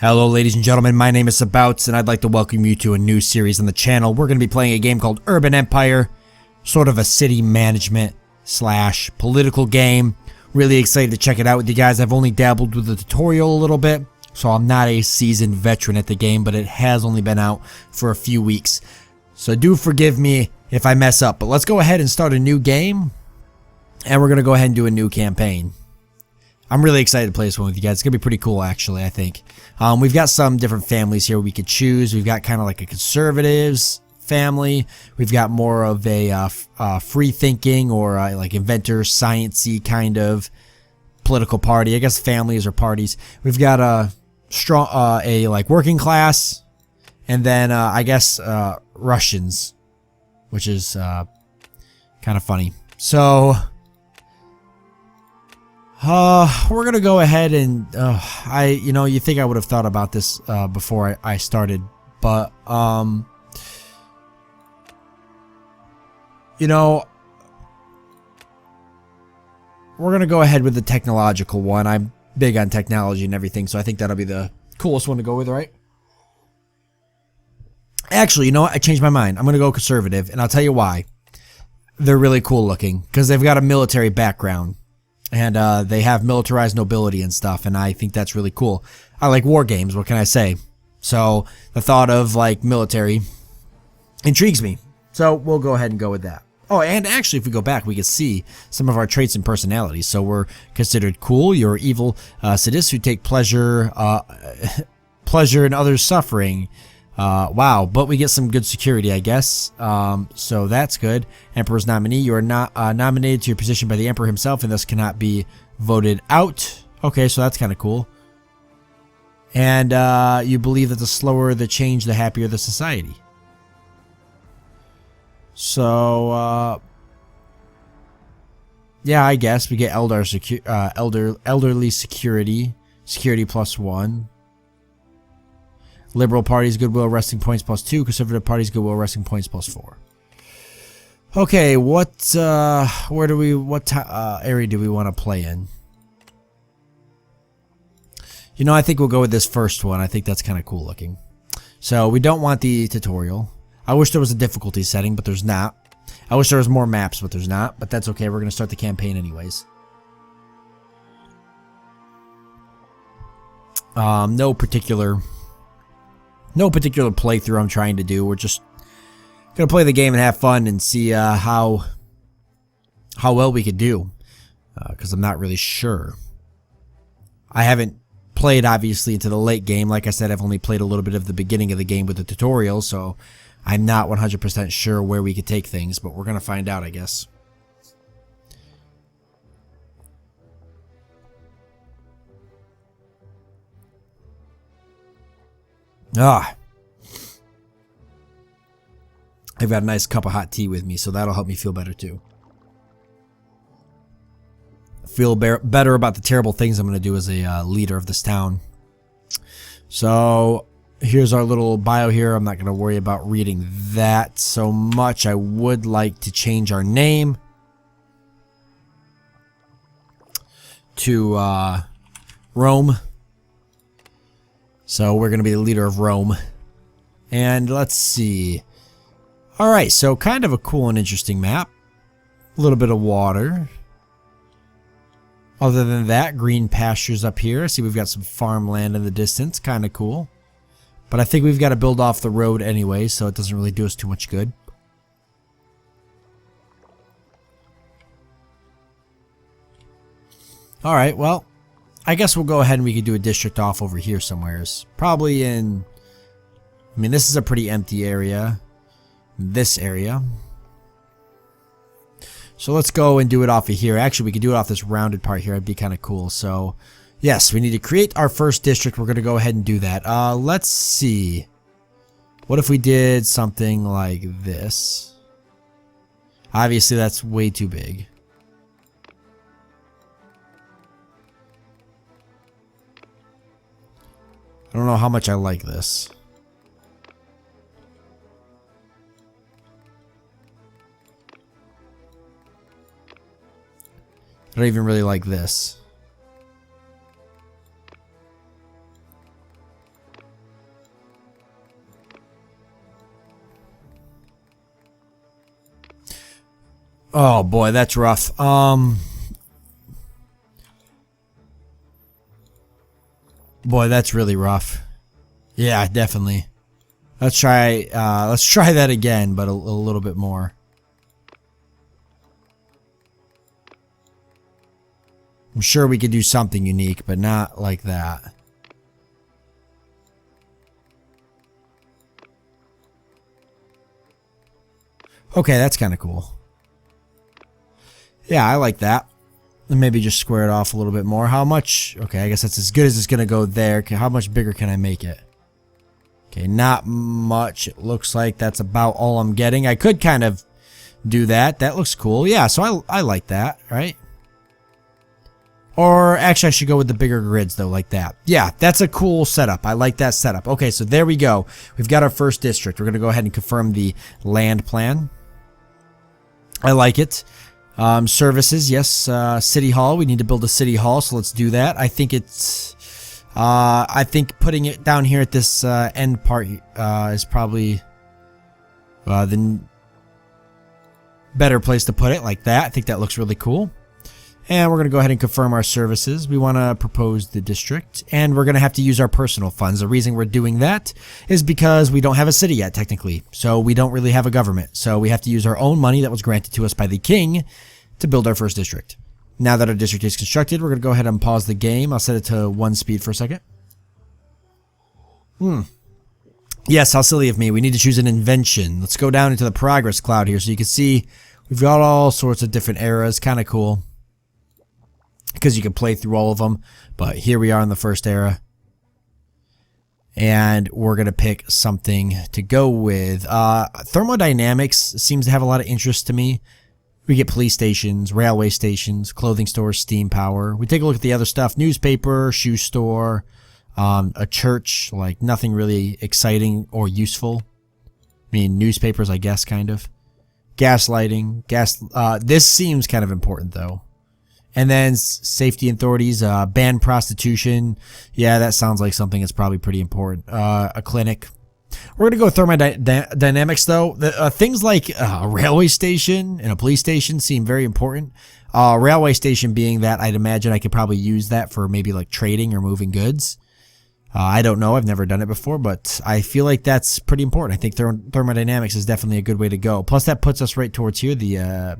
Hello ladies and gentlemen, my name is Sabouts and I'd like to welcome you to a new series on the channel. We're going to be playing a game called Urban Empire, sort of a city management slash political game. Really excited to check it out with you guys. I've only dabbled with the tutorial a little bit, so I'm not a seasoned veteran at the game, but it has only been out for a few weeks. So do forgive me if I mess up, but let's go ahead and start a new game, and we're going to go ahead and do a new campaign. I'm really excited to play this one with you guys. It's going to be pretty cool, actually, I think. We've got some different families here we could choose. We've got kind of like a conservatives family. We've got more of a free-thinking or like inventor, sciencey kind of political party. I guess families or parties. We've got a strong, like working class, and then I guess Russians, which is kind of funny. So we're gonna go ahead and you think I would have thought about this before I started, but we're gonna go ahead with the technological one. I'm big on technology and everything, so I think that'll be the coolest one to go with, right? Actually, you know what? I changed my mind. I'm gonna go conservative, and I'll tell you why. They're really cool looking because they've got a military background. And they have militarized nobility and stuff, and I think that's really cool. I like war games, what can I say? So the thought of like military intrigues me. So we'll go ahead and go with that. Oh, and actually if we go back, we can see some of our traits and personalities. So we're considered cool. You're evil sadists who take pleasure in others' suffering. Wow, but we get some good security, I guess. So that's good. Emperor's nominee. You are not nominated to your position by the Emperor himself and thus cannot be voted out. Okay, so that's kind of cool. And you believe that the slower the change, the happier the society. So, yeah, I guess we get elderly security. Security +1. Liberal Party's Goodwill Resting Points +2. Conservative Party's Goodwill Resting Points +4. Okay, what area do we want to play in? I think we'll go with this first one. I think that's kind of cool looking. So we don't want the tutorial. I wish there was a difficulty setting, but there's not. I wish there was more maps, but there's not. But that's okay. We're going to start the campaign anyways. No particular playthrough I'm trying to do. We're just gonna play the game and have fun and see how well we could do, because I'm not really sure. I haven't played obviously into the late game. Like I said, I've only played a little bit of the beginning of the game with the tutorial, so I'm not 100% sure where we could take things, but we're gonna find out, I guess. I've got a nice cup of hot tea with me, so that'll help me feel better too. I feel better about the terrible things I'm going to do as a leader of this town. So here's our little bio here. I'm not going to worry about reading that so much. I would like to change our name to Rome. So we're going to be the leader of Rome. And let's see. Alright, so kind of a cool and interesting map. A little bit of water. Other than that, green pastures up here. I see we've got some farmland in the distance. Kind of cool. But I think we've got to build off the road anyway, so it doesn't really do us too much good. Alright, well, I guess we'll go ahead and we could do a district off over here somewheres. Probably in... I mean, this is a pretty empty area. This area. So let's go and do it off of here. Actually, we could do it off this rounded part here. It'd be kind of cool. So, yes, we need to create our first district. We're going to go ahead and do that. Let's see. What if we did something like this? Obviously, that's way too big. I don't know how much I like this. I don't even really like this. Oh boy, that's rough. Boy, that's really rough. Yeah, definitely. Let's try that again, but a little bit more. I'm sure we could do something unique, but not like that. Okay, that's kind of cool. Yeah, I like that. Maybe just square it off a little bit more. How much? Okay, I guess that's as good as it's going to go there. How much bigger can I make it? Okay, not much. It looks like that's about all I'm getting. I could kind of do that. That looks cool. Yeah, so I like that, right? Or actually, I should go with the bigger grids, though, like that. Yeah, that's a cool setup. I like that setup. Okay, so there we go. We've got our first district. We're going to go ahead and confirm the land plan. I like it. Services, yes. City Hall. We need to build a City Hall, so let's do that. I think it's... I think putting it down here at this end part is probably the better place to put it, like that. I think that looks really cool. And we're going to go ahead and confirm our services. We want to propose the district, and we're going to have to use our personal funds. The reason we're doing that is because we don't have a city yet, technically. So we don't really have a government. So we have to use our own money that was granted to us by the king to build our first district. Now that our district is constructed, we're going to go ahead and pause the game. I'll set it to 1 speed for a second. Yes, how silly of me. We need to choose an invention. Let's go down into the progress cloud here so you can see we've got all sorts of different eras. Kind of cool, because you can play through all of them. But here we are in the first era. And we're going to pick something to go with. Thermodynamics seems to have a lot of interest to me. We get police stations, railway stations, clothing stores, steam power. We take a look at the other stuff. Newspaper, shoe store, a church, like nothing really exciting or useful. I mean, newspapers, I guess, kind of. Gaslighting. This seems kind of important, though. And then safety authorities, ban prostitution. Yeah, that sounds like something that's probably pretty important. A clinic. We're going to go thermodynamics, though. Things like a railway station and a police station seem very important. Railway station being that I'd imagine I could probably use that for maybe like trading or moving goods. I don't know. I've never done it before, but I feel like that's pretty important. I think thermodynamics is definitely a good way to go. Plus, that puts us right towards here, the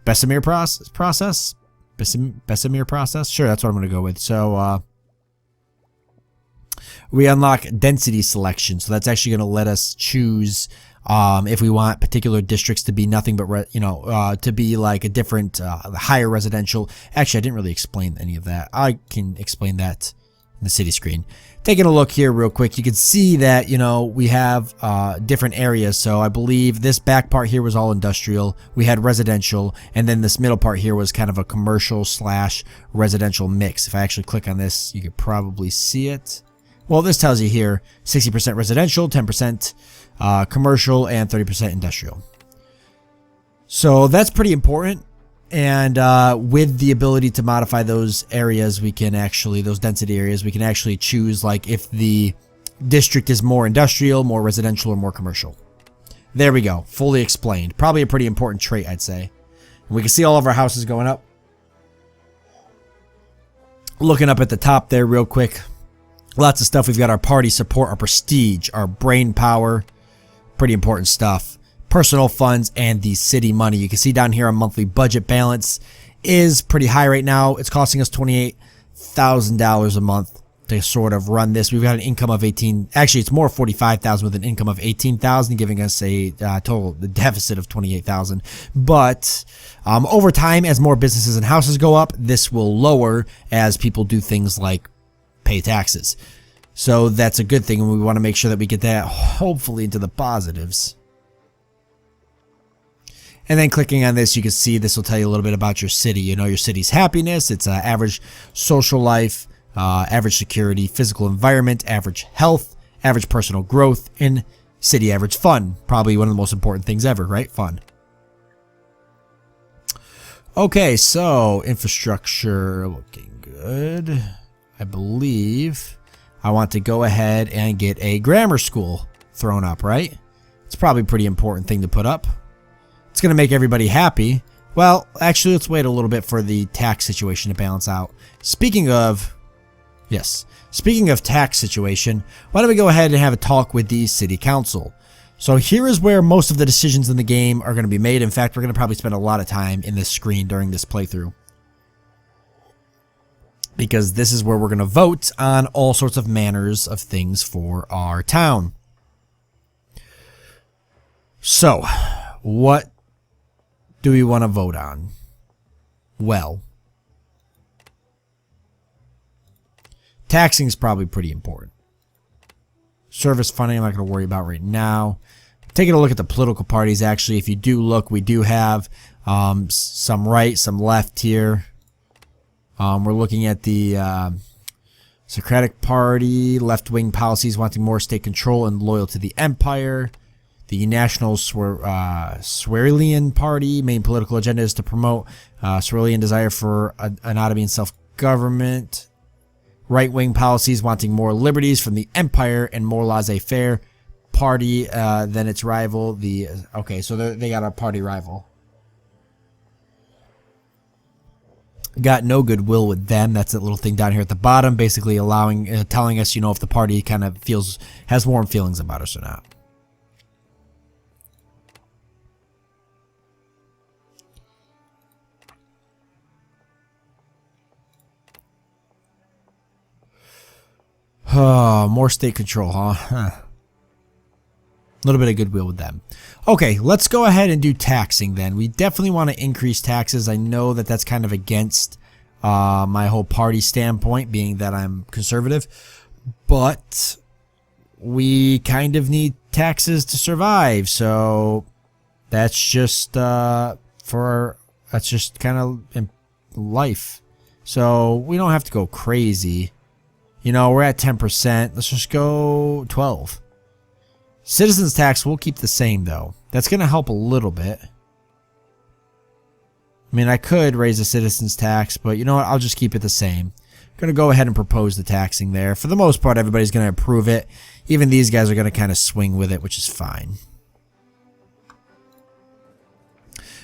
Bessemer process. Bessemer process? Sure, that's what I'm going to go with. So, we unlock density selection. So that's actually going to let us choose if we want particular districts to be nothing but, to be like a different, higher residential. Actually, I didn't really explain any of that. I can explain that in the city screen. Taking a look here real quick, you can see that, we have different areas. So I believe this back part here was all industrial. We had residential, and then this middle part here was kind of a commercial / residential mix. If I actually click on this, you could probably see it. Well, this tells you here 60% residential, 10% commercial, and 30% industrial. So that's pretty important. And with the ability to modify those areas, we can actually, those density areas, we can actually choose like if the district is more industrial, more residential, or more commercial. There we go. Fully explained. Probably a pretty important trait, I'd say. And we can see all of our houses going up. Looking up at the top there real quick. Lots of stuff. We've got our party support, our prestige, our brain power. Pretty important stuff. Personal funds, and the city money. You can see down here our monthly budget balance is pretty high right now. It's costing us $28,000 a month to sort of run this. We've got an income of 18. Actually, it's more 45,000 with an income of 18,000, giving us a total deficit of 28,000. But over time, as more businesses and houses go up, this will lower as people do things like pay taxes. So that's a good thing, and we want to make sure that we get that hopefully into the positives. And then clicking on this, you can see this will tell you a little bit about your city. Your city's happiness. It's average social life, average security, physical environment, average health, average personal growth, and city average fun. Probably one of the most important things ever, right? Fun. Okay, so infrastructure looking good. I believe I want to go ahead and get a grammar school thrown up, right? It's probably a pretty important thing to put up. It's going to make everybody happy. Well, actually, let's wait a little bit for the tax situation to balance out. Speaking of tax situation, why don't we go ahead and have a talk with the city council? So here is where most of the decisions in the game are going to be made. In fact, we're going to probably spend a lot of time in this screen during this playthrough, because this is where we're going to vote on all sorts of manners of things for our town. So, what do we want to vote on? Well, taxing is probably pretty important. Service funding, I'm not going to worry about right now. Taking a look at the political parties, actually, if you do look, we do have some right, some left here. We're looking at the Socratic Party, left-wing policies wanting more state control and loyal to the empire. The National Swearelian Party, main political agenda is to promote Swearelian desire for autonomy and self-government. Right-wing policies wanting more liberties from the empire and more laissez-faire. Party than its rival. Okay, so they got a party rival. Got no goodwill with them. That's that little thing down here at the bottom, basically telling us, if the party kind of has warm feelings about us or not. Oh, more state control, huh? A little bit of goodwill with them. Okay, let's go ahead and do taxing then. We definitely want to increase taxes. I know that that's kind of against my whole party standpoint, being that I'm conservative. But we kind of need taxes to survive. So that's just kind of life. So we don't have to go crazy. We're at 10%. Let's just go 12. Citizens tax we'll keep the same though. That's going to help a little bit. I mean, I could raise the citizens tax, but you know what? I'll just keep it the same. I'm going to go ahead and propose the taxing there. For the most part, everybody's going to approve it. Even these guys are going to kind of swing with it, which is fine.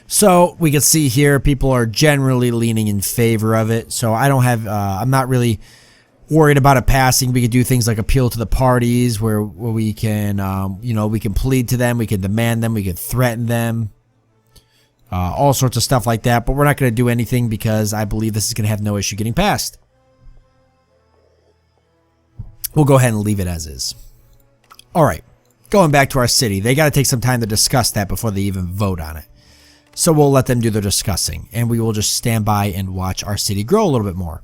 So we can see here people are generally leaning in favor of it. So I don't have, I'm not really worried about it passing. We could do things like appeal to the parties where we can, we can plead to them, we can demand them, we can threaten them, all sorts of stuff like that. But we're not going to do anything because I believe this is going to have no issue getting passed. We'll go ahead and leave it as is. All right, going back to our city. They got to take some time to discuss that before they even vote on it. So we'll let them do their discussing, and we will just stand by and watch our city grow a little bit more.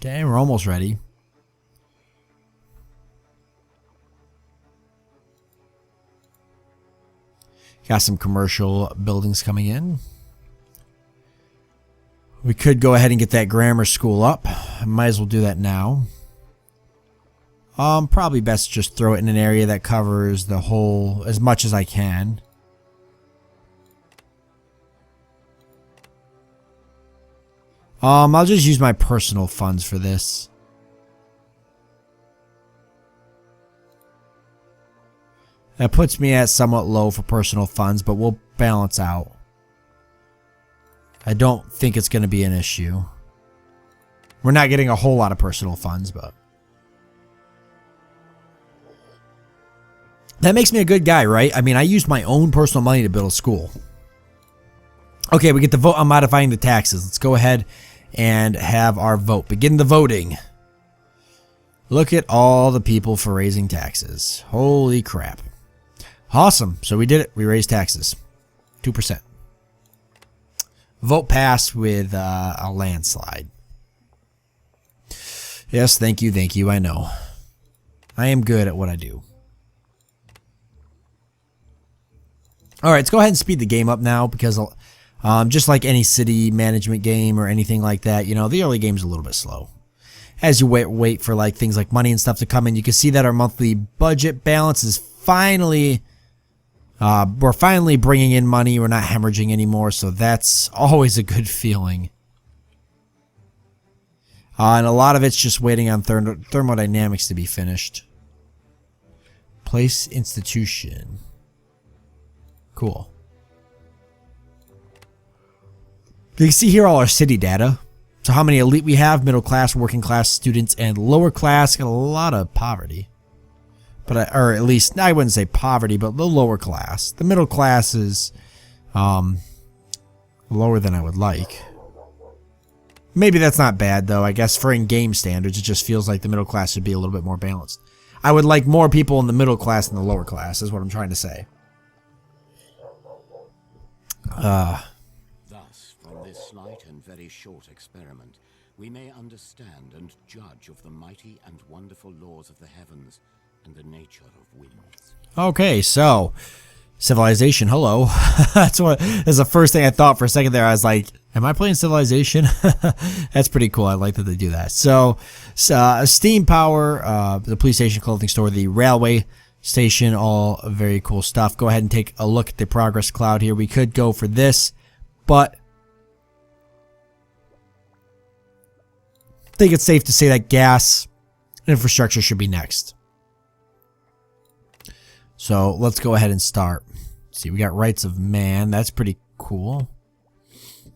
Okay, we're almost ready. Got some commercial buildings coming in. We could go ahead and get that grammar school up. Might as well do that now. Probably best just throw it in an area that covers the whole as much as I can. I'll just use my personal funds for this. That puts me at somewhat low for personal funds, but we'll balance out. I don't think it's going to be an issue. We're not getting a whole lot of personal funds, but that makes me a good guy, right? I mean, I used my own personal money to build a school. Okay, we get to vote on modifying the taxes. Let's go ahead and have our vote. Begin the voting. Look at all the people for raising taxes. Holy crap. Awesome. So we did it. We raised taxes. 2%. Vote passed with a landslide. Yes, thank you, thank you. I know. I am good at what I do. Alright, let's go ahead and speed the game up now because just like any city management game or anything like that, the early game's a little bit slow. As you wait for like things like money and stuff to come in, you can see that our monthly budget balance is finally, we're finally bringing in money. We're not hemorrhaging anymore, so that's always a good feeling. And a lot of it's just waiting on thermodynamics to be finished. Place institution. Cool. You can see here all our city data. So how many elite we have, middle class, working class, students, and lower class. Got a lot of poverty. But or at least, I wouldn't say poverty, but the lower class. The middle class is lower than I would like. Maybe that's not bad, though. I guess for in-game standards, it just feels like the middle class should be a little bit more balanced. I would like more people in the middle class than the lower class, is what I'm trying to say. Thus, from this slight and very short experiment, we may understand and judge of the mighty and wonderful laws of the heavens and the nature of winds. Okay, so Civilization, hello. That's the first thing I thought for a second there. I was like, am I playing Civilization? That's pretty cool. I like that they do that. So steam power, the police station, clothing store, the railway station, all very cool stuff. Go ahead and take a look at the progress cloud here. We could go for this, but I think it's safe to say that gas infrastructure should be next. So let's go ahead and start. See, we got rights of man. That's pretty cool.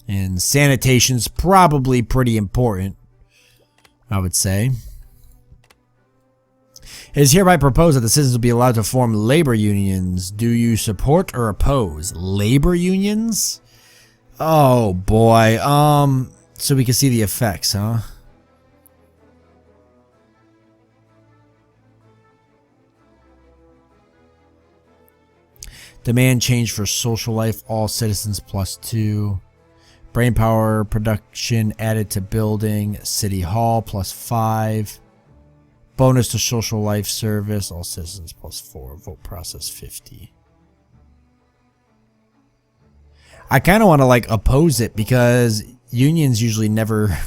And sanitation's probably pretty important, I would say. It is hereby proposed that the citizens will be allowed to form labor unions. Do you support or oppose labor unions? Oh boy. So we can see the effects, huh? Demand change for social life, all citizens +2. Brain power production added to building, city hall +5. Bonus to social life service, all citizens +4. Vote process 50. I kind of want to like oppose it because unions usually never.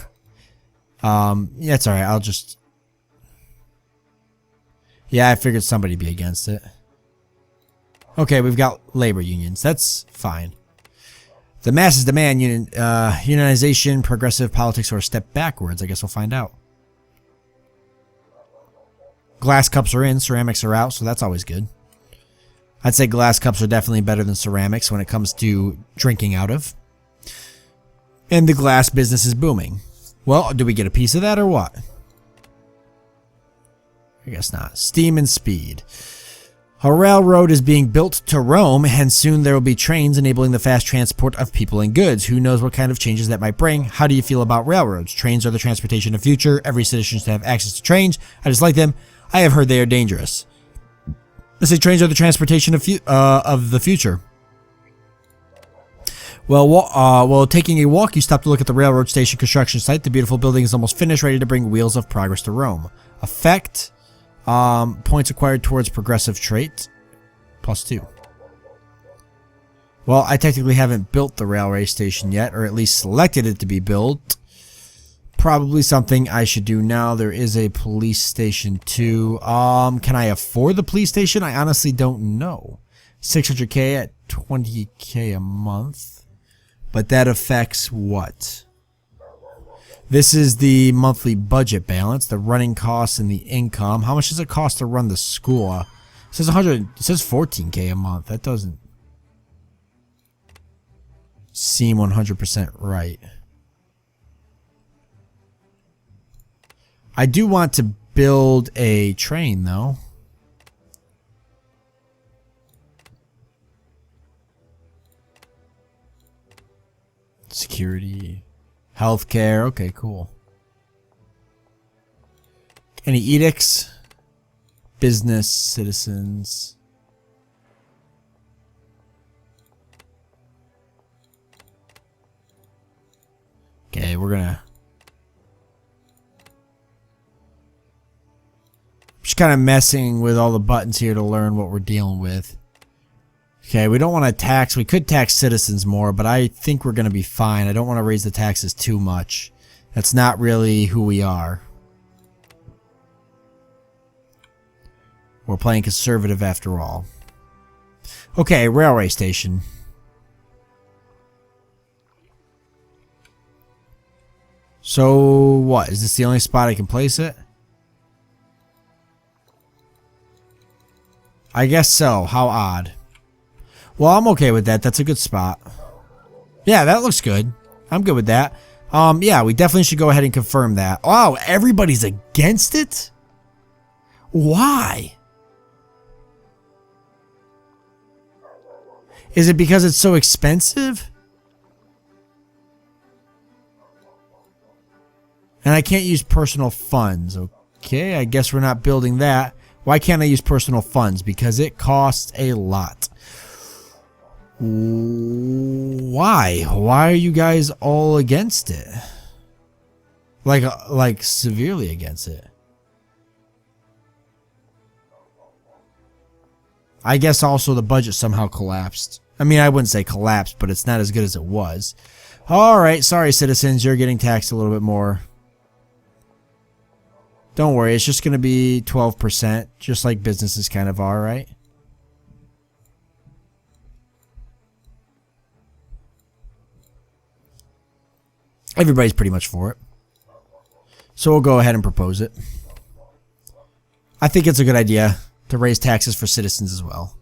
Yeah, it's alright. I'll just. Yeah, I figured somebody'd be against it. Okay, we've got labor unions. That's fine. The masses demand unionization, progressive politics, or a step backwards. I guess we'll find out. Glass cups are in, ceramics are out, so that's always good. I'd say glass cups are definitely better than ceramics when it comes to drinking out of. And the glass business is booming. Well, do we get a piece of that or what? I guess not. Steam and speed. A railroad is being built to Rome, and soon there will be trains enabling the fast transport of people and goods. Who knows what kind of changes that might bring? How do you feel about railroads? Trains are the transportation of the future. Every citizen should have access to trains. I just like them. I have heard they are dangerous. Let's say trains are the transportation of the future. Well, taking a walk, you stop to look at the railroad station construction site. The beautiful building is almost finished, ready to bring wheels of progress to Rome. Effect. Points acquired towards progressive trait. +2. Well, I technically haven't built the railway station yet, or at least selected it to be built. Probably something I should do now. There is a police station too. Can I afford the police station? I honestly don't know. 600k at 20k a month. But that affects what? This is the monthly budget balance, the running costs and the income. How much does it cost to run the school? It says 100. It says 14k a month. That doesn't seem 100% right. I do want to build a train though. Security. Healthcare. Okay, cool. Any edicts? Business, citizens. Okay, we're gonna. Just kind of messing with all the buttons here to learn what we're dealing with. Okay, we don't want to tax. We could tax citizens more, but I think we're going to be fine. I don't want to raise the taxes too much. That's not really who we are. We're playing conservative after all. Okay, railway station. So, what? Is this the only spot I can place it? I guess so. How odd. Well, I'm okay with that. That's a good spot. Yeah, that looks good. I'm good with that. Yeah, we definitely should go ahead and confirm that. Wow, everybody's against it? Why? Is it because it's so expensive? And I can't use personal funds. Okay, I guess we're not building that. Why can't I use personal funds? Because it costs a lot. Why? Why are you guys all against it? Like severely against it? I guess also the budget somehow collapsed. I mean, I wouldn't say collapsed, but it's not as good as it was. Alright, sorry citizens, you're getting taxed a little bit more. Don't worry, it's just going to be 12%, just like businesses kind of are, right? Everybody's pretty much for it. So we'll go ahead and propose it. I think it's a good idea to raise taxes for citizens as well.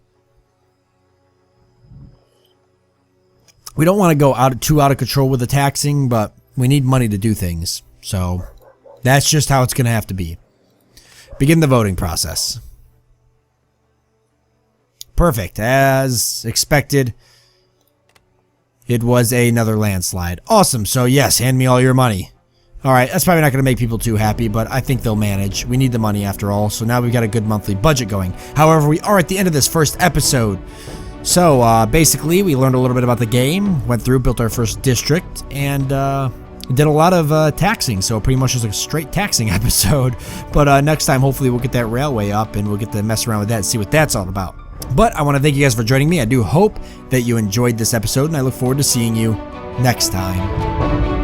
We don't want to go too out of control with the taxing, but we need money to do things. So that's just how it's going to have to be. Begin the voting process. Perfect. As expected, it was another landslide. Awesome. So yes, hand me all your money. Alright, that's probably not going to make people too happy, but I think they'll manage. We need the money after all, so now we've got a good monthly budget going. However, we are at the end of this first episode. So, basically, we learned a little bit about the game, went through, built our first district, and did a lot of taxing, so pretty much just a straight taxing episode. But next time, hopefully, we'll get that railway up, and we'll get to mess around with that and see what that's all about. But I want to thank you guys for joining me. I do hope that you enjoyed this episode, and I look forward to seeing you next time.